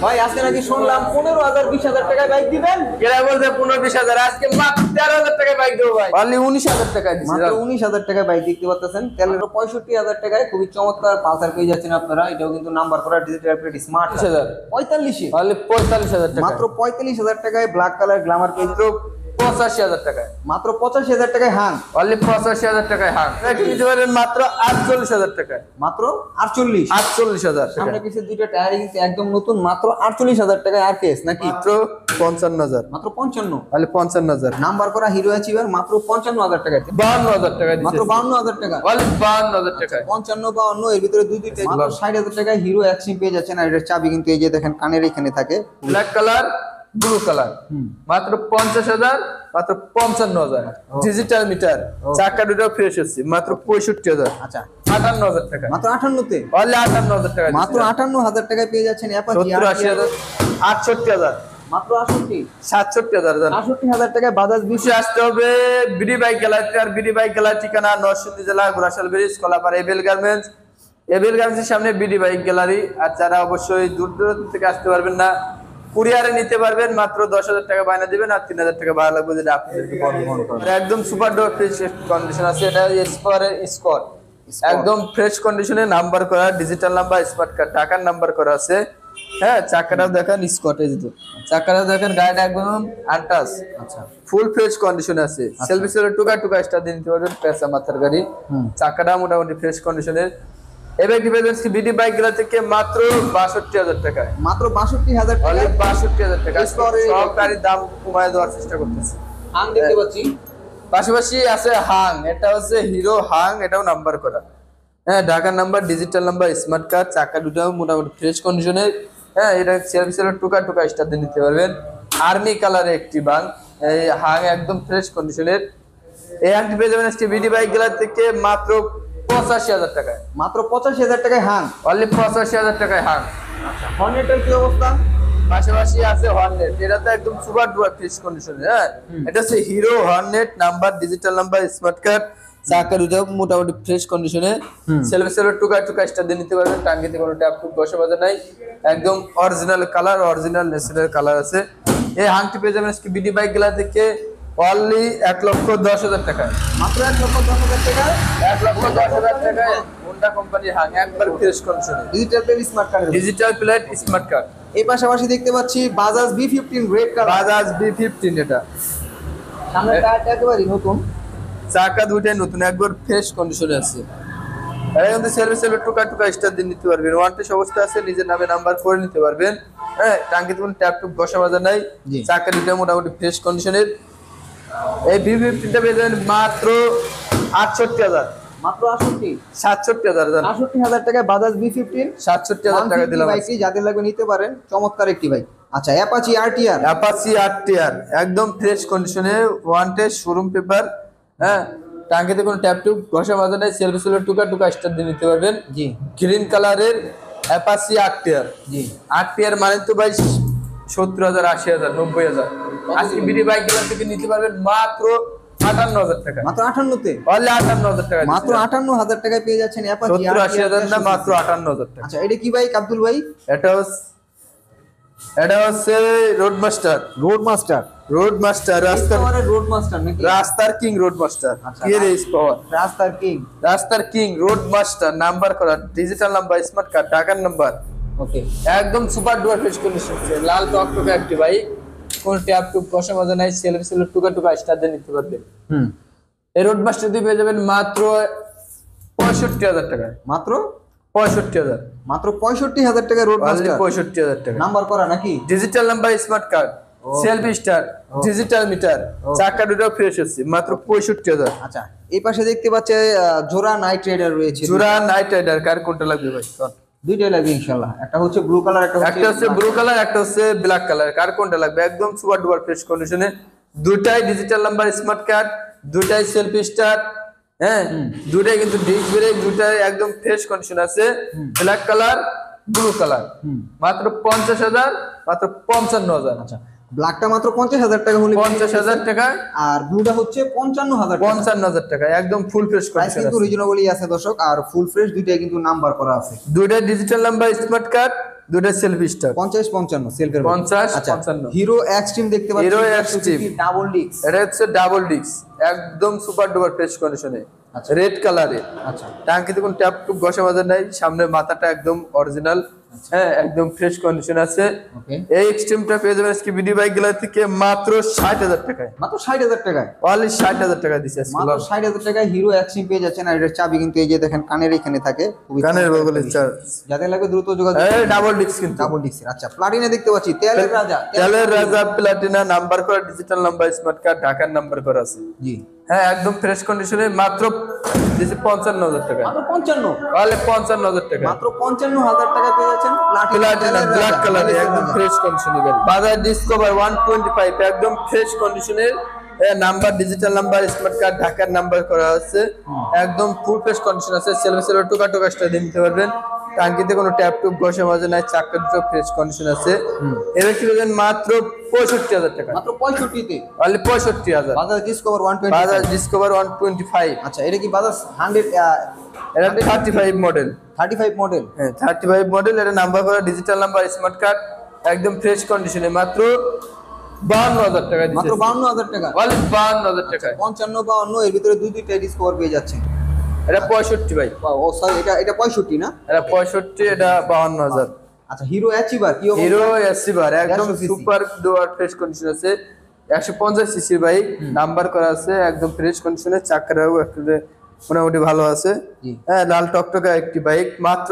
ভাই আজকে নাকি শুনলাম 15,000 20,000 টাকায় বাইক দিবেন। এরা বলছে 15-20,000, আজকে মাত্র 13,000 টাকায় বাইক দেবো ভাই। অনলি 19,000 টাকায় দিচ্ছি। মাত্র 19,000 টাকায় বাইক দেখতে পাচ্ছেন। তেলের 65,000 টাকায় খুবই চমৎকার পালসার পেয়ে যাচ্ছেন আপনারা। এটাও কিন্তু নাম্বার করা ডিজিটাল প্লেট স্মার্ট 45 অনলি 45,000 টাকা। মাত্র 45,000 টাকায় ব্ল্যাক কালার গ্ল্যামার পেয়ে যাচ্ছেন 85,000 টাকায়। মাত্র 85,000 টাকায় হাং অনলি 85,000 টাকায় হাং দিতে পারেন মাত্র 48,000 টাকায়। মাত্র 48,000 সামনে পিছে দুইটা টায়ার কিন্তু একদম নতুন মাত্র 48,000 টাকায় আর কেস নাকি মাত্র 55,000 মাত্র 55 অনলি 55,000 নাম্বার করা হিরো অ্যাচিভার মাত্র 55,000 টাকায় 52,000 টাকায় মাত্র 52,000 টাকা অনলি 52,000 টাকায় 55 52 এর ভিতরে দুইটা মাত্র 60,000 টাকায় হিরো অ্যাক্সিম পেয়ে যাচ্ছেন। আর এটার চাবি কিন্তু এই যে দেখেন কানের এখানে থাকে ব্ল্যাক কালার ব্লু কালার মাত্র 50,000 মাত্র 55,000 ডিজিটাল মিটার চাকা দুটো ফ্রেশ হচ্ছে মাত্র 65,000 আচ্ছা 58,000 টাকা মাত্র 58 তে অনলি 58,000 টাকা মাত্র 58,000 টাকায় পেয়ে যাচ্ছেন অ্যাপাচি 80,000 68,000 মাত্র 68 67,000 68,000 টাকায় বাজাজ বিশে আসতে হবে বিডি বাইক গ্যালারি। আর বিডি বাইক গ্যালারি ঠিকানা নরসিংদী জেলা Ghorashal bridge Kalapara Abel garments. Abel গার্মেন্টসের সামনে বিডি বাইক গ্যালারি। আর যারা অবশ্যই দূর দূরান্ত থেকে আসতে পারবেন না কুরিয়ারে নিতে পারবেন মাত্র 10,000 টাকা বায়না দিবেন আর 3,000 টাকা ভাড়া লাগবে যেটা আপনাদেরকে বহন করবেন। একদম সুপার ডোর ফ্রেশ কন্ডিশন আছে। এটা স্কোর একদম ফ্রেশ কন্ডিশনে নাম্বার করা ডিজিটাল নাম্বার স্মার্ট কার্ড টাকার নাম্বার করা আছে। হ্যাঁ চাকাটাও দেখেন স্কটে দিত চাকাটাও দেখেন গাড়িটা একদম আনটাচ আচ্ছা ফুল ফ্রেশ কন্ডিশনে আছে। সেলফি সেলের টুকা স্টার দিয়ে নিতে পারবেন পেঁচা মাথার গাড়ি। চাকাটা মোটামুটি ফ্রেশ কন্ডিশনের। এবার ডিভাইডার্স বিডি বাইক গুলা থেকে মাত্র 62,000 টাকায় মাত্র 62,000 টাকা 62,000 টাকা সব গাড়ির দাম কমায় দেওয়ার চেষ্টা করতেছে। হাং দেখতে পাচ্ছি পাশাপাশি আছে হাং, এটা হচ্ছে হিরো হাং, এটাও নাম্বার করা। হ্যাঁ ঢাকার number digital number smart card চাকা দুটাও মোটামুটি ফ্রেশ কন্ডিশনের। হ্যাঁ এটা সার্ভিসের টুকা স্টার দিয়ে নিতে পারবেন। আর্মি কালারে একটি বাং এই হাং একদম ফ্রেশ কন্ডিশনের। এই হাংটি পেয়ে যাবেন বিডি বাইক গ্যালারি থেকে মাত্র 85,000 টাকায় মাত্র 85,000 টাকায় হাং অনলি 85,000 টাকায় হাং। আচ্ছা হর্নেটের কি অবস্থা পাশাপাশি আছে হর্নেট, এটা তো একদম সুপার ডুপার ফ্রেশ কন্ডিশনে। হ্যাঁ এটা হচ্ছে hero Hornet number digital number smart card চাকা দুটাও মোটামুটি ফ্রেশ কন্ডিশনে। সেলফি টুকা স্টার দিয়ে নিতে পারবেন। টাঙ্গিতে কোনো ট্যাপ টুপ বসে বাজে নাই একদম original colour original natural colour আছে। এই হাংটি পেয়ে যাবেন বিডি বাইক গ্যালারি থেকে অনলি 1,10,000 টাকায় মাত্র 1,10,000 টাকা 1,10,000 টাকায় হোন্ডা কোম্পানির হাং একবার ফ্রেশ কন্ডিশনে digital plate smart card digital plate smart card. এই পাশাপাশি দেখতে পাচ্ছি Bajaj B15 red colour Bajaj B15 এটা সামনে টায়ারটা একেবারে নতুন চাকা দুইটাই নতুন একবার ফ্রেশ কন্ডিশনে আছে। এটা কিন্তু সার্ভিস টুকা স্টার দিয়ে নিতে পারবেন। ওয়ান টেস্ট অবস্থা আছে নিজের নামে নাম্বার করে নিতে পারবেন। হ্যাঁ টাঙ্কিতে কোনো ট্যাপ টুপ বসা বাজা নাই চাকা দুইটা মোটামুটি ফ্রেশ কন্ডিশনের। এই B15টা পেয়ে যাবেন মাত্র 68,000 মাত্র 68 67,000 68,000 টাকায় বাজাজ B15 67,000 টাকা দিলাম। বাইকটি যাদের লাগবে নিতে পারেন চমৎকার একটি বাইক। আচ্ছা অ্যাপাচি RTR অ্যাপাচি RTR একদম ফ্রেশ কন্ডিশনে ওয়ান টেস্ট শোরুম পেপার। হ্যাঁ টাঙ্কিতে কোনো ট্যাপ টুপ ঘষা মাজা নাই সেলফি টুকা স্টার দিয়ে নিতে পারবেন। জি গ্রিন কালারের অ্যাপাচি RTR জি RTR মানে তো ভাই 70,000 80,000 90,000 আজকে বিডি বাইক গ্যালারি থেকে নিতে পারবেন মাত্র 58,000 টাকা মাত্র 58 তে অনলি 58,000 টাকা মাত্র 58,000 টাকায় পেয়ে যাচ্ছেন অ্যাপাচি 70-80,000 না মাত্র 58,000 টাকা। আচ্ছা এটা কি বাইক আব্দুল ভাই এটা হচ্ছে road master road master road master নাকি রাস্তার কিং রোড মাস্টার আচ্ছা, কি রে পাওয়ার রাস্তার কিং রোড মাস্টার নাম্বার করা ডিজিটাল নাম্বার স্মার্ট কার্ড টাকার নাম্বার ওকে একদম সুপার ডুপার ফ্রেশ কন্ডিশন লাল টকটকে একটি বাইক কোন ট্যাপ টুপ বসা মজা নাই সেলফি টুকা স্টার দিয়ে নিতে পারবেন। এই রোড মাস্টার দিয়ে পেয়ে যাবেন মাত্র 65,000 টাকায় মাত্র 65,000 টাকা রোড মাস্টার 65,000 টাকা নাম্বার করা নাকি digital number smart card selfie star digital meter চাকা দুটো ফ্রেশ হচ্ছে মাত্র 65,000। আচ্ছা এই পাশে দেখতে পাচ্ছে জোড়া নাইট রাইডার রয়েছে জোড়া নাইট রাইডার কার কোনটা লাগবে ভাই দুইটাই লাগবে ইনশাআল্লাহ। একটা হচ্ছে ব্লু কালার একটা হচ্ছে ব্লু কালার একটা হচ্ছে ব্ল্যাক কালার কার কোনটা লাগবে একদম সুপার ডুপার ফ্রেশ কন্ডিশনে দুটাই ডিজিটাল নাম্বার স্মার্ট কার্ড দুটাই সেলফি স্টার। হ্যাঁ দুটাই কিন্তু ডিস্ক ব্রেক দুটাই একদম ফ্রেশ কন্ডিশন আছে ব্ল্যাক কালার ব্লু কালার মাত্র 50,000 মাত্র 55,000। আচ্ছা ব্ল্যাকটা মাত্র 50,000 টাকা হলে 50,000 টাকা আর ব্লুটা হচ্ছে 55,000 টাকা একদম ফুল ফ্রেশ প্রাইস কিন্তু রিজনেবলই আছে দর্শক। আর ফুল ফ্রেশ দুইটাই কিন্তু নাম্বার করা আছে দুইটা ডিজিটাল নাম্বার স্মার্ট কার্ড দুটো সেলফ স্টার 50-55 সেলফের 50-55 হিরো এক্সট্রিম দেখতে পাচ্ছি, হিরো এক্সট্রিম ডাবল ডিস্ক। এটা হচ্ছে ডাবল ডিস্ক, একদম সুপার ডুপার ফ্রেশ কন্ডিশনে, আচ্ছা। রেড কালারে। আচ্ছা টাঙ্কিতে কোনো ট্যাপ টুপ ঘষা মাজা নাই, সামনে মাথাটা একদম অরিজিনাল, হ্যাঁ একদম ফ্রেশ কন্ডিশন আছে। ওকে, এই এক্সট্রিমটা পেয়ে যাবেন আজকে বিডি বাইক গেলার থেকে মাত্র 60,000 টাকায়, মাত্র 60,000 টাকায়, অনলি 60,000 টাকা দিচ্ছে আজকে। মাত্র 60,000 টাকায় হিরো এক্সট্রিম পেয়ে যাচ্ছেন। আর এটার চাবি কিন্তু এই যে দেখেন কানের এখানে থাকে, খুবই কানের বগলে চার্জ, যাদের লাগবে দ্রুত যোগাযোগ। এই ডাবল ডিস্ক কিন্তু, ডাবল ডিস্ক। আচ্ছা প্লাটিনা দেখতে পাচ্ছি, তেলের রাজা, তেলের রাজা প্লাটিনা, নাম্বার করা ডিজিটাল নাম্বার, স্মার্ট কার্ড, ঢাকার নাম্বার করা আছে। জি হ্যাঁ একদম ফ্রেশ কন্ডিশনে মাত্র দিচ্ছে 55,000 টাকা, মাত্র 55, তাহলে 55,000 টাকা মাত্র 55,000 টাকা পেয়ে যাচ্ছেন প্লাটিনা ব্ল্যাক কালারে, একদম ফ্রেশ কন্ডিশনের গাড়ি। বাজাজ ডিসকভার 125 একদম ফ্রেশ কন্ডিশনের, number digital number, smart card, ঢাকার নাম্বার করা আছে, একদম ফুল ফ্রেশ কন্ডিশন আছে। সেলফে টোকা টোকা স্টার দিয়ে নিতে পারবেন, টাঙ্কিতে কোনো ট্যাপ টুপ ঘষা মাজা নাই, চাক্কা দুটো ফ্রেশ কন্ডিশন আছে। এবার কি বলবেন মাত্র 65,000 টাকা, মাত্র 65 তে only 65,000। Bajaj discover 120। Bajaj discover 125, আচ্ছা এটা কি বাজাজ 100 এটা 35 মডেল, 35 মডেল? হ্যাঁ 35 মডেল, এটা নাম্বার করা ডিজিটাল নাম্বার, স্মার্ট কার্ড, একদম ফ্রেশ কন্ডিশনে মাত্র 52,000 টাকা দিচ্ছে, মাত্র 52,000 টাকা, অনলি 52,000 টাকা। 55-52 এর ভিতরে দুইটা ডিসকভার পেয়ে যাচ্ছেন। এটা 65 ভাই, ও সরি, এটা 65 না, এটা 65, এটা 52,000। আচ্ছা হিরো অ্যাচিভার কি অবস্থা? হিরো এসিভার একদম 150 সুপার ডুয়ার ফ্রেশ কন্ডিশন আছে, 150 সিসি বাইক, নাম্বার করা আছে, একদম ফ্রেশ কন্ডিশনে, চাকাটাও একেবারে মোটামুটি ভালো আছে। জি। হ্যাঁ লাল টকটকা একটি বাইক, মাত্র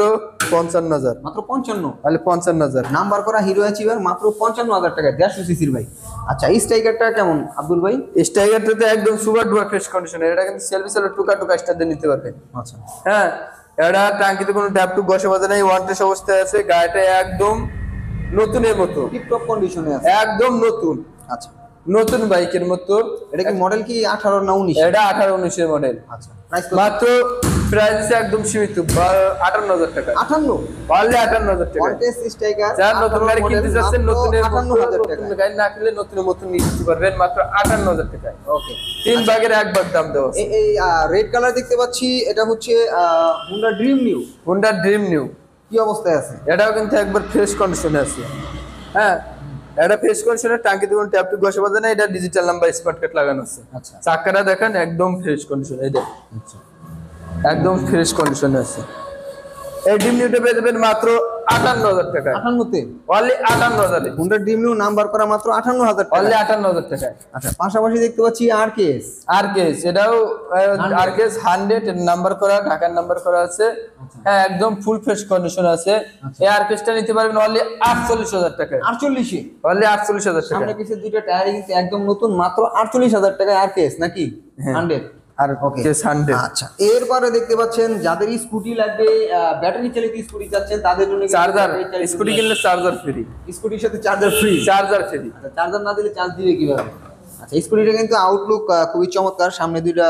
55,000, মাত্র 55, তাহলে 55,000। নাম্বার করা হিরো অ্যাচিভার মাত্র 55,000 টাকা, 150 সিসির বাইক। আচ্ছা এই স্ট্রাইকারটা কেমন আব্দুল ভাই? স্টাইগারটাতে একদম সুপার ডুয়ার ফ্রেশ কন্ডিশনে, এটা কিন্তু সেলফি সেলফ টুকা টুকা স্টার দিয়ে নিতে পারবেন। আচ্ছা হ্যাঁ এটা টাঙ্কিতে কোনো ট্যাপ টুপ বসে বাজে নাই, ওয়ান টেস্ট অবস্থায় আছে, গাড়িটা একদম নতুনের মতো, টিপটপ কন্ডিশনে আছে। একদম নতুন, আচ্ছা নতুন বাইকের মতো। এটা কি মডেল কি 18 না 19? এটা 18-19 এর মডেল। আচ্ছা প্রাইস মাত্র প্রাইস একদম সীমিত 58,000 টাকা, 58, অনলি 58,000 টাকা। কন্টেস্ট স্ট্রাইকার যার নতুন গাড়ি কিনতে যাচ্ছেন, নতুনের 58,000 টাকা। নতুন গাড়ি না কিনলে নতুনের মতো নিতে পারবেন মাত্র 58,000 টাকায়। ওকে 3 ভাগের 1 ভাগ দাম দেওয়া আছে। এই রেড কালার দেখতে পাচ্ছি, এটা হচ্ছে Honda dream new, Honda dream new, কি অবস্থায় আছে? এটাও কিন্তু একবার ফ্রেশ কন্ডিশনে আছে। হ্যাঁ এটা ফ্রেশ কন্ডিশনের, টাঙ্কিতে কোনো ট্যাপ টুপ ঘষা বাজে না, এটা ডিজিটাল নাম্বার, স্মার্ট কার্ড লাগানো আছে। আচ্ছা চাকাটা দেখেন একদম ফ্রেশ কন্ডিশন, এই দেখেন আচ্ছা একদম ফ্রেশ কন্ডিশনে আছে। এই ড্রিম নিউটা পেয়ে যাবেন মাত্র 58,000 টাকায়, 58 তে অনলি 58,000 এ, হোন্ডা ড্রিম নিউ নাম্বার করা মাত্র 58,000 টাকা। অনলি 58,000 টাকায়। আচ্ছা পাশাপাশি দেখতে পাচ্ছি আরকেএস, আরকেএস, এটাও আরকেএস 100 এর নাম্বার করা, ঢাকার নাম্বার করা আছে। হ্যাঁ একদম ফুল ফ্রেশ কন্ডিশন আছে। এই আরকেএসটা নিতে পারবেন অনলি 48,000 টাকায়, 48 এ। অনলি 48,000 টাকা। সামনে পিছে দুইটা টায়ার কিন্তু একদম নতুন, মাত্র 48,000 টাকায় আরকেএস নাকি? হ্যাঁ। 100 আর কেস 100। আচ্ছা এরপরে দেখতে পাচ্ছেন যাদের স্কুটি লাগবে, ব্যাটারি চালিত স্কুটি চাচ্ছেন, তাদের জন্য কিন্তু চার্জার, battery চালিত স্কুটি কিনলে চার্জার ফ্রি, স্কুটির সাথে চার্জার ফ্রি। Charger free. আচ্ছা চার্জার না দিলে চার্জ দিবে কিভাবে? আচ্ছা স্কুটিটা কিন্তু আউটলুক খুবই চমৎকার, সামনে দুইটা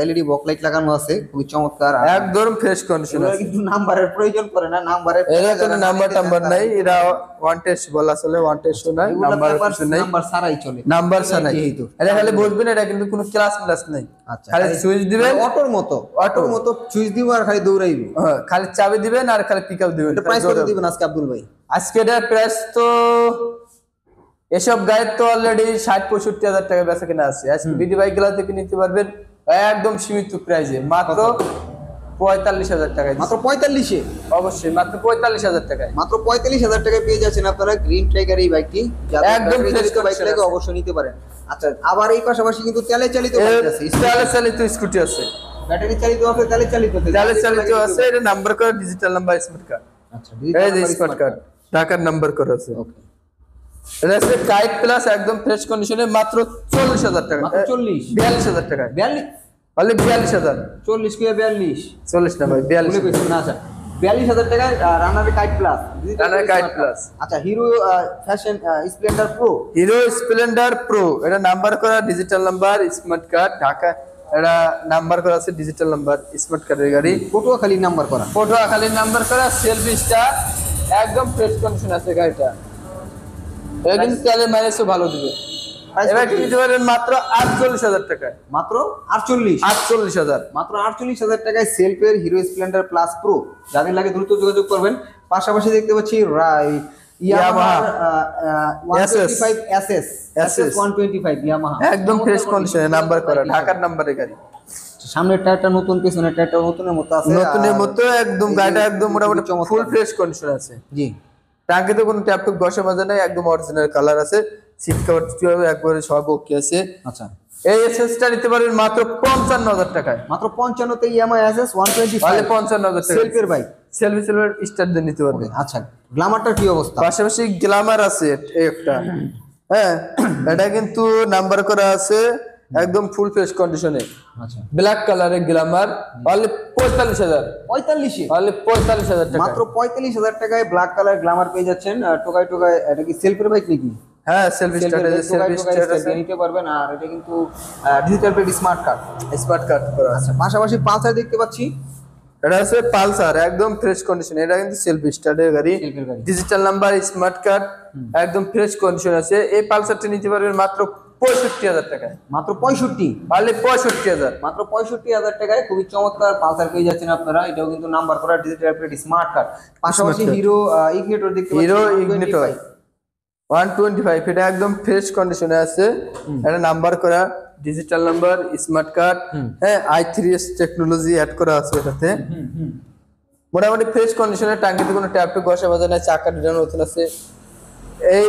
এলইডি বক লাইট লাগানো আছে, খুবই চমৎকার। একদম ফ্রেশ কন্ডিশন এগুলো আছে, কিন্তু নাম্বারের প্রয়োজন পড়ে না, নাম্বারের এরা কোনো নাম্বার নাই, এরা ওয়ান টেস্ট বলা চলে, ওয়ান টেস্ট নাই, নাম্বার কিছু নাই, নাম্বার ছাড়াই চলে, নাম্বার ছাড়াই। এটা খালি বলবেন, এটা কিন্তু কোনো ক্লাস নাই। আচ্ছা খালি সুইচ দিবেন, অটোর মতো সুইচ দিব আর খালি দৌড়াইবে। হ্যাঁ, খালি চাবি দিবেন আর খালি পিকআপ দিবেন। এটা প্রাইস কত দিবেন আজকে আব্দুল ভাই? আজকে এটার প্রাইস তো এসব গাড়ির তো অলরেডি 60-65,000 টাকা বেচা কেনা আছে। আজকে বিডি বাইক গুলা থেকে নিতে পারবেন একদম সীমিত প্রাইসে, মাত্র 45,000 টাকায়। মাত্র 45 এ? অবশ্যই মাত্র 45,000 টাকায়, মাত্র 45,000 টাকায় পেয়ে যাচ্ছেন আপনারা গ্রিন ট্রাইগার এই বাইকটি, একদম ফ্রেশ বাইক লাগে অবশ্যই নিতে পারেন। আচ্ছা আবার এই পাশাপাশি কিন্তু তেলে চালিত বাইক আছে, তেলে চালিত স্কুটি আছে, ব্যাটারি চালিত আছে, তেলে চালিত আছে, তেলে চালিত আছে। এটা নাম্বার করা ডিজিটাল নাম্বার, স্মার্ট কার্ড। আচ্ছা এই যে স্মার্ট কার্ড, ঢাকার নাম্বার করা আছে। ওকে এটা আছে কাইট প্লাস, একদম ফ্রেশ কন্ডিশনে, মাত্র 40,000 টাকা, মাত্র 40, 42,000 টাকা, 42, অনলি 42,000। 40 কি 42? 40 না ভাই, 42। না আচ্ছা 42,000 টাকায় রানারের কাইট প্লাস, রানার কাইট প্লাস। আচ্ছা hero fashion Splendor pro, hero Splendor pro, এটা নাম্বার করা digital number, smart card, Dhaka, এটা নাম্বার করা আছে ডিজিটাল নাম্বার, স্মার্ট কার্ডের গাড়ি, পটুয়াখালী নাম্বার করা, পটুয়াখালীর নাম্বার করা, সেলফি স্টার, একদম ফ্রেশ কন্ডিশন আছে গাড়িটা। এটা কিন্তু তেলের মাইলেজও ভালো দিবে। এবার কিনতে পারেন মাত্র 48,000 টাকায়, মাত্র 48, 48,000, মাত্র 48,000 টাকায় সেলফের হিরো স্প্লেন্ডার প্লাস প্রো। যাদের লাগে দ্রুত যোগাযোগ করবেন। পাশাপাশি দেখতে পাচ্ছি ইয়ামাহা 125 এসএস এসএস 125 ইয়ামাহা একদম ফ্রেশ কন্ডিশনে নাম্বার করা, ঢাকার নাম্বারের গাড়ি। সামনের টায়ারটা নতুন, পিছনের টায়ারটা নতুনের মতো আছে, নতুনের মতো একদম, গাড়িটা একদম মোটামুটি ফুল ফ্রেশ কন্ডিশন আছে। জি, টাঙ্কিতে কোনো ট্যাপ টুপ ঘষা মাজা নাই, একদম অরিজিনাল কালার আছে, সিট কভার একবারে সব ওকে আছে। আচ্ছা, এই এসএসটা নিতে পারবেন মাত্র 55,000 টাকায়। মাত্র 55 তে ইয়ামাহা এসএস 125 55,000 টাকা সেলফের বাইক, সেলফি স্টার্ট দিয়ে নিতে পারবেন। আচ্ছা, গ্ল্যামারটার কি অবস্থা? পাশাপাশি গ্ল্যামার আছে এই একটা, হ্যাঁ এটা কিন্তু নাম্বার করা আছে, একদম ফুল ফ্রেশ কন্ডিশনে। আচ্ছা, ব্ল্যাক কালারের গ্ল্যামার, অনলি 45,000, 45 অনলি 45,000 টাকা, মাত্র 45,000 টাকায় ব্ল্যাক কালার গ্ল্যামার পেয়ে যাচ্ছেন। টোকাই টোকাই, এটা কি সেলফের বাইক নাকি? হ্যাঁ সেলফি স্টার্ট আছে, সেলফি স্টার্ট আছে, নিতে পারবেন। আর এটা কিন্তু ডিজিটাল প্লেট স্মার্ট কার্ড করা আছে। পাশাপাশি পালসার দেখতে পাচ্ছি, এটা আছে পালসার, একদম ফ্রেশ কন্ডিশন, এটা কিন্তু সেলফি স্টার্টের গাড়ি, ডিজিটাল নাম্বার, স্মার্ট কার্ড, একদম ফ্রেশ কন্ডিশন আছে। এই পালসারটা নিতে পারবেন মাত্র 65,000 টাকায়, মাত্র 65, অনলি 65,000, মাত্র 65,000 টাকায় খুবই চমৎকার পালসার পেয়ে যাচ্ছেন আপনারা। এটাও কিন্তু নাম্বার করা ডিজিটাল প্লেট স্মার্ট কার্ড। পাশাপাশি হিরো ইগনিটর দেখতে পাচ্ছি, হিরো ইগনিটর 125, এটা একদম ফ্রেশ কন্ডিশনে আছে, এটা নাম্বার করা, ডিজিটাল নাম্বার, স্মার্ট কার্ড, হ্যাঁ i3s টেকনোলজি অ্যাড করা আছে এটাতে। মোটামুটি ফ্রেশ কন্ডিশনে, টাঙ্কিতে কোনো ট্যাপ টুপ ঘষা মাজা নাই, চাকা ডিজাইন নতুন আছে। এই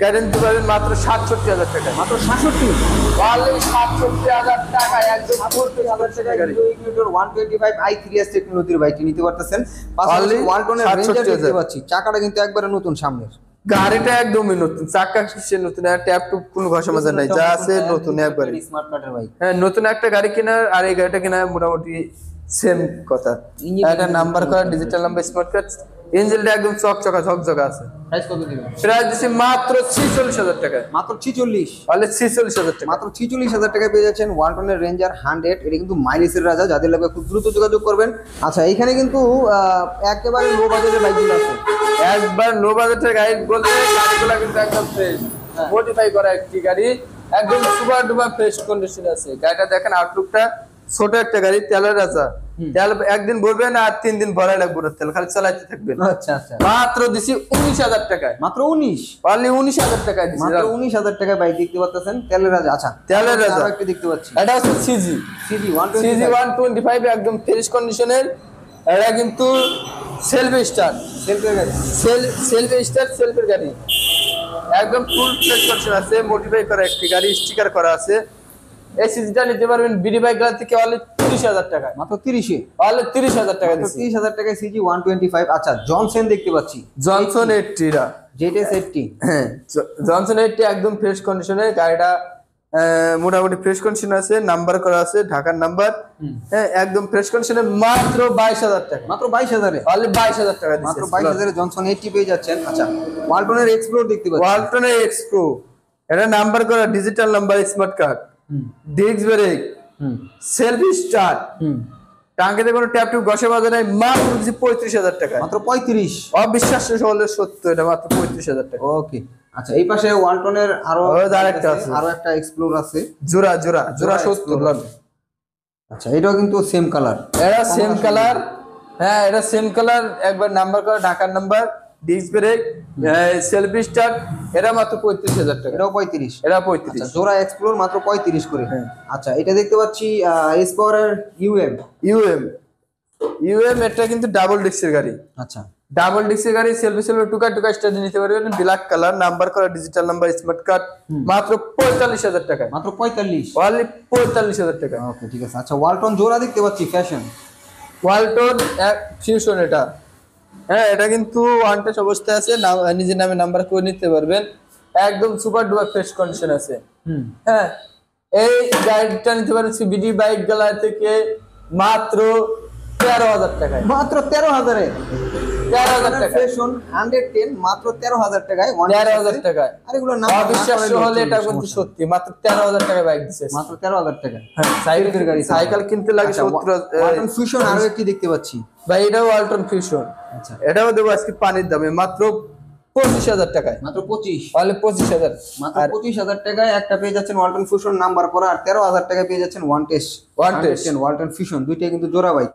গাড়ি নিতে পারবেন মাত্র 67,000 টাকা, মাত্র 67, অনলি 67,000 টাকা, একদম 67,000 টাকা গাড়ি। হিরো ইগনিটর 125 i3s টেকনোলজির বাইকটি নিতে পারতেছেন। পাশাপাশি ওয়ালটনের রেঞ্জার দেখতে পাচ্ছি, চাকাটা কিন্তু একবারে নতুন সামনের, গাড়িটা একদমই নতুন, চাকা কিসে নতুন, আর ট্যাপ টুপ কোনো ঘষা মাজা নাই, যা আছে নতুন একবারে স্মার্ট কার্ডের বাইক। হ্যাঁ নতুন একটা গাড়ি কেনার আর এই গাড়িটা কেনা মোটামুটি সেম কথা। এটা নাম্বার করা, ডিজিটাল নাম্বার, স্মার্ট কার্ড, ইঞ্জিনটা একদম চকচকা ঝকঝকা আছে। প্রাইস কত দিবেন? প্রাইস দিছি মাত্র 46,000 টাকা, মাত্র 46, তাহলে 46,000 টাকা, মাত্র 46,000 টাকায় পেয়ে যাচ্ছেন ওয়ালটনের রেঞ্জার 100। এটা কিন্তু মাইলেজের রাজা, যাদের লাগবে খুব দ্রুত যোগাযোগ করবেন। আচ্ছা, এখানে কিন্তু একেবারে লো বাজেটের বাইকগুলো আছে, একবার লো বাজেটের গাড়ি বলতে গাড়িগুলো কিন্তু একদম ফ্রেশ, মডিফাই করা একটি গাড়ি, একদম সুপার ডুপার ফ্রেশ কন্ডিশন আছে। গাড়িটা দেখেন, আউটলুকটা ছোট একটা গাড়ি, তেলের রাজা, তেল একদিন ভরবেন আর 3 দিন ভরাই লাগবে না, তেল খালি চালাইতে থাকবেন। আচ্ছা আচ্ছা, মাত্র দিছি 19,000 টাকায়, মাত্র 19, অনলি 19,000 টাকায় দিছি, মাত্র 19,000 টাকায় বাইক দেখতে পাচ্ছেন, তেলের রাজা। আচ্ছা, তেলের রাজা আরো একটা দেখতে পাচ্ছি, এটা হচ্ছে সিজি সিজি 125, একদম ফ্রেশ কন্ডিশনের। এটা কিন্তু সেলফি স্টার্ট, সেলফের গাড়ি, সেলফি স্টার্ট, সেলফের গাড়ি, একদম ফুল ফ্রেশ কন্ডিশন আছে, মডিফাই করা একটি গাড়ি, স্টিকার করা আছে। এই সিজিটা নিতে পারবেন বিডি বাইক গাড়ি থেকে অনলি 30,000 টাকা, মাত্র 30-এ, অনলি 30,000 টাকা দিছি, 30,000 টাকায় সিজি 125। আচ্ছা, জনসন দেখতে পাচ্ছি, জনসন 80 রা, জেটেস 80, হ্যাঁ জনসন 80 একদম ফ্রেশ কন্ডিশনে। গাড়িটা মোটামুটি ফ্রেশ কন্ডিশন আছে, নাম্বার করা আছে, ঢাকার নাম্বার, হ্যাঁ একদম ফ্রেশ কন্ডিশনে, মাত্র 22,000 টাকা, মাত্র 22,000-এ, অনলি 22,000 টাকা দিছি, মাত্র 22,000-এ জনসন 80 পেয়ে যাচ্ছেন। আচ্ছা, ওয়ালটনের এক্সপ্লোর দেখতে পাচ্ছি, ওয়ালটনের এক্সপ্রো, এটা নাম্বার করা, digital number, smart card, disc brake, selfie start, টাঙ্কিতে কোনো ট্যাপ টুপ ঘষা মাজা নাই, মাত্র দিছি 35,000 টাকা, মাত্র 35, অবিশ্বাস্য হলে সত্য, এটা মাত্র 35,000 টাকা। ওকে। আচ্ছা, এই পাশে ওয়ালটনের আরো আরেকটা আছে, আরো একটা এক্সপ্লোর আছে, জোড়া 70। আচ্ছা, এটাও কিন্তু সেম কালার, এটা সেম কালার, হ্যাঁ এটা সেম কালার, একবার নাম্বার করা, ঢাকার number, disk brake, selfie start, এটা মাত্র 35,000 টাকা, এটাও 35, এটা 35। আচ্ছা, জোড়া এক্সপ্লোর মাত্র 35 করে। আচ্ছা, এটা দেখতে পাচ্ছি এস পাওয়ারের ইউএম, এটা কিন্তু ডাবল ডিস্কের গাড়ি, আচ্ছা, ডাবল ডিস্কের গাড়ি, সেলফি টুকা স্টার্ট নিতে পারবেন, ব্ল্যাক কালার, নাম্বার করা, ডিজিটাল নাম্বার, স্মার্ট কার্ড, মাত্র 45,000 টাকা, মাত্র 45, অনলি 45,000 টাকা। ওকে, ঠিক আছে। আচ্ছা, ওয়ালটন জোড়া দেখতে পাচ্ছি, ফ্যাশন ওয়ালটন ফিউশন, এটা হ্যাঁ এটা কিন্তু ওয়ান টাচ অবস্থায় আছে, নিজের নামে নাম্বার করে নিতে পারবেন, একদম সুপার ডুপার ফ্রেশ কন্ডিশন আছে। হ্যাঁ, এই গাড়িটা নিতে পারেন বিডি বাইক গ্যালারি থেকে মাত্র 13,000 টাকায়, মাত্র 13,000-এ, 13,000 টাকা, ফ্যাশন 110 মাত্র 13,000 টাকায়, 13,000 টাকায়, আর এগুলো নাম অবিশ্বাস্য হলে এটা কিন্তু সত্যি, মাত্র 13,000 টাকায় বাইক দিচ্ছে, মাত্র 13,000 টাকা। হ্যাঁ, সাইকেলের গাড়ি, সাইকেল কিনতে লাগে 70। ওয়ালটন ফিউশন আরো একটি দেখতে পাচ্ছি, ভাই এটাও ওয়ালটন ফিউশন, আচ্ছা, এটাও দেবো আজকে পানির দামে মাত্র 25,000 টাকায়, মাত্র 25, তাহলে 25,000, মাত্র 25,000 টাকায় একটা পেয়ে যাচ্ছেন ওয়ালটন ফিউশন নাম্বার করা, আর 13,000 টাকায় পেয়ে যাচ্ছেন ওয়ান টেস্ট ওয়ালটন ফিউশন, দুইটাই কিন্তু জোড়া বাইক।